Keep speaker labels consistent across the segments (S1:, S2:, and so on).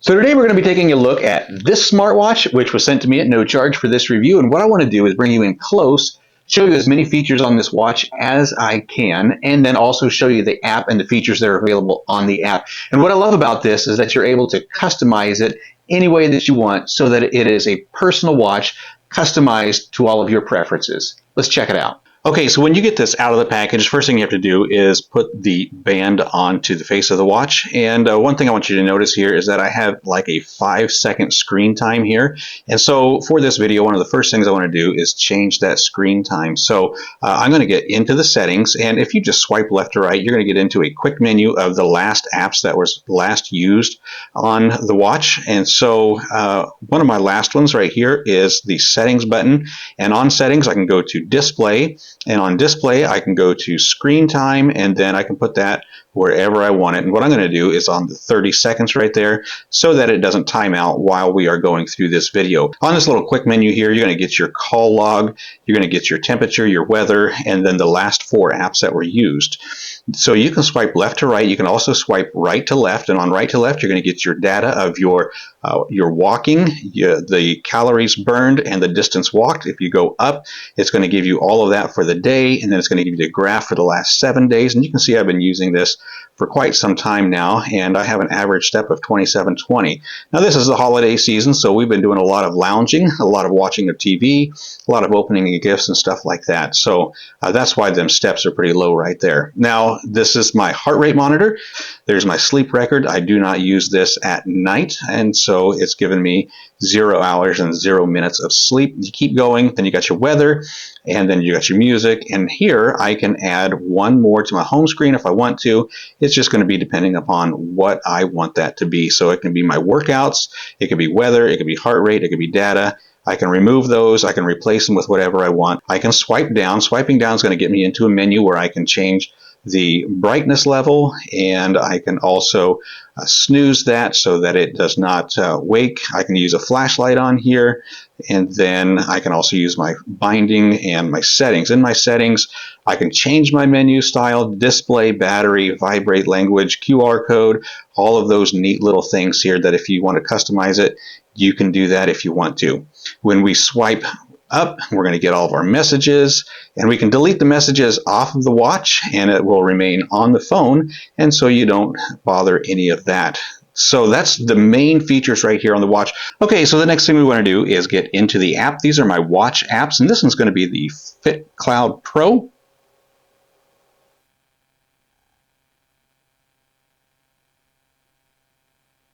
S1: So today we're going to be taking a look at this smartwatch, which was sent to me at no charge for this review. And what I want to do is bring you in close, show you as many features on this watch as I can, and then also show you the app and the features that are available on the app. And what I love about this is that you're able to customize it any way that you want so that it is a personal watch customized to all of your preferences. Let's check it out. Okay, so when you get this out of the package, first thing you have to do is put the band onto the face of the watch. And one thing I want you to notice here is that I have like a 5-second screen time here. And so for this video, one of the first things I want to do is change that screen time. So I'm going to get into the settings, and if you just swipe left to right, you're going to get into a quick menu of the last apps that was last used on the watch. And so one of my last ones right here is the settings button. And on settings, I can go to display. And on display, I can go to screen time, and then I can put that wherever I want it. And what I'm going to do is on the 30 seconds right there so that it doesn't time out while we are going through this video. On this little quick menu here, you're going to get your call log, you're going to get your temperature, your weather, and then the last 4 apps that were used. So you can swipe left to right. You can also swipe right to left, and on right to left, you're going to get your data of your walking, the calories burned, and the distance walked. If you go up, it's going to give you all of that for the day, and then it's going to give you the graph for the last 7 days. And you can see I've been using this for quite some time now, and I have an average step of 2720. Now this is the holiday season, so we've been doing a lot of lounging, a lot of watching of TV, a lot of opening of gifts and stuff like that. So that's why them steps are pretty low right there. Now this is my heart rate monitor. There's my sleep record. I do not use this at night, and so it's given me 0 hours and 0 minutes of sleep. You keep going, then you got your weather, and then you got your music, and here I can add one more to my home screen if I want to. It's just going to be depending upon what I want that to be. So it can be my workouts, it can be weather, it can be heart rate, it can be data. I can remove those, I can replace them with whatever I want. I can swipe down. Swiping down is going to get me into a menu where I can change the brightness level, and I can also snooze that so that it does not wake. I can use a flashlight on here, and then I can also use my binding and my settings. In my settings, I can change my menu style, display, battery, vibrate, language, QR code, all of those neat little things here that if you want to customize it, you can do that if you want to. When we swipe up, we're going to get all of our messages, and we can delete the messages off of the watch and it will remain on the phone, and so you don't bother any of that. So that's the main features right here on the watch. Okay, so the next thing we want to do is get into the app. These are my watch apps, and this one's going to be the Fit Cloud Pro.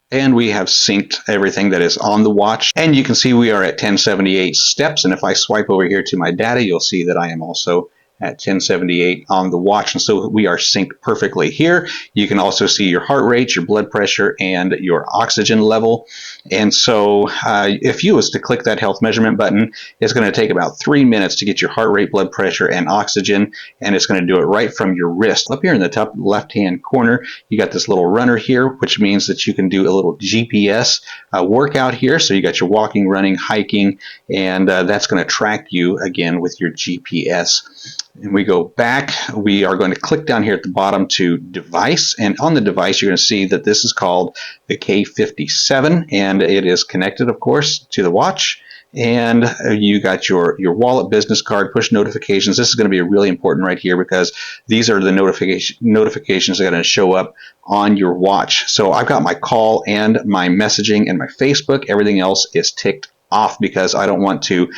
S1: And we have synced everything that is on the watch. And you can see we are at 1078 steps. And if I swipe over here to my data, you'll see that I am also at 1078 on the watch. And so we are synced perfectly here. You can also see your heart rate, your blood pressure, and your oxygen level. And so if you was to click that health measurement button, it's going to take about 3 minutes to get your heart rate, blood pressure, and oxygen. And it's going to do it right from your wrist. Up here in the top left-hand corner, you got this little runner here, which means that you can do a little GPS workout here. So you got your walking, running, hiking, and that's going to track you again with your GPS. And we go back, we are going to click down here at the bottom to device, and on the device you're going to see that this is called the K57, and it is connected, of course, to the watch. And you got your wallet, business card, push notifications. This is going to be really important right here because these are the notifications that are going to show up on your watch. So I've got my call and my messaging and my Facebook. Everything else is ticked off because I don't want to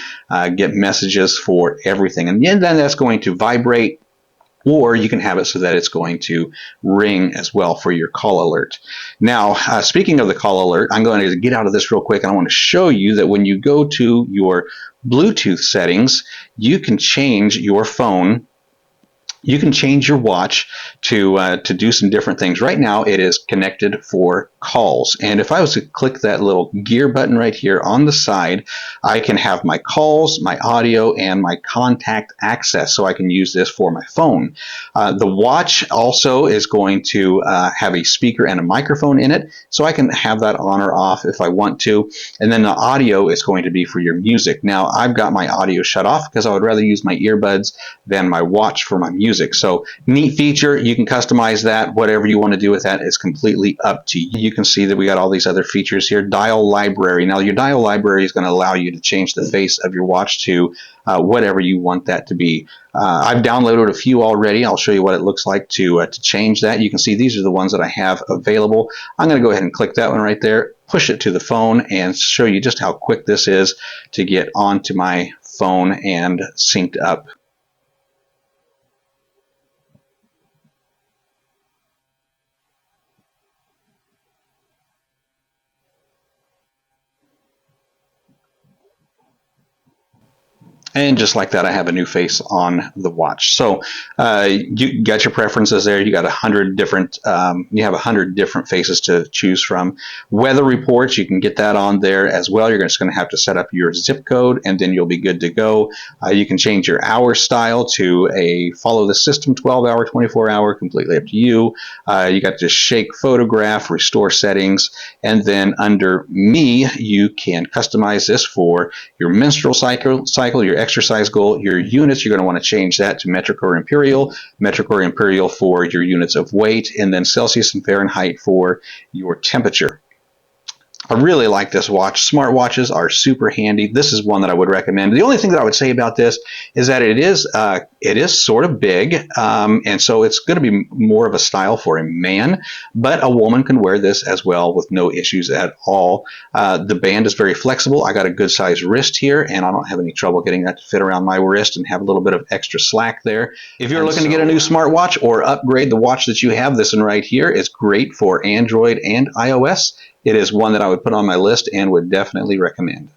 S1: get messages for everything. And then that's going to vibrate, or you can have it so that it's going to ring as well for your call alert. Now, speaking of the call alert, I'm going to get out of this real quick, and I want to show you that when you go to your Bluetooth settings, you can change your phone. You can change your watch to do some different things. Right now, it is connected for calls. And if I was to click that little gear button right here on the side, I can have my calls, my audio, and my contact access. So I can use this for my phone. The watch also is going to have a speaker and a microphone in it. So I can have that on or off if I want to. And then the audio is going to be for your music. Now, I've got my audio shut off because I would rather use my earbuds than my watch for my music. music. So neat feature. You can customize that. Whatever you want to do with that is completely up to you. You can see that we got all these other features here. Dial library. Now your dial library is going to allow you to change the face of your watch to whatever you want that to be. I've downloaded a few already. I'll show you what it looks like to change that. You can see these are the ones that I have available. I'm going to go ahead and click that one right there, push it to the phone, and show you just how quick this is to get onto my phone and synced up. And just like that, I have a new face on the watch. So you got your preferences there. You got 100 different. You have 100 different faces to choose from. Weather reports, you can get that on there as well. You're just going to have to set up your zip code, and then you'll be good to go. You can change your hour style to a follow the system 12-hour, 24-hour, completely up to you. You got just shake, photograph, restore settings, and then under me, you can customize this for your menstrual cycle, your exercise goal, your units. You're going to want to change that to metric or imperial for your units of weight, and then Celsius and Fahrenheit for your temperature. I really like this watch. Smartwatches are super handy. This is one that I would recommend. The only thing that I would say about this is that it is sort of big, and so it's going to be more of a style for a man, but a woman can wear this as well with no issues at all. The band is very flexible. I got a good size wrist here, and I don't have any trouble getting that to fit around my wrist and have a little bit of extra slack there. If you're looking to get a new smartwatch or upgrade the watch that you have, this one right here is great for Android and iOS. It is one that I would put on my list and would definitely recommend.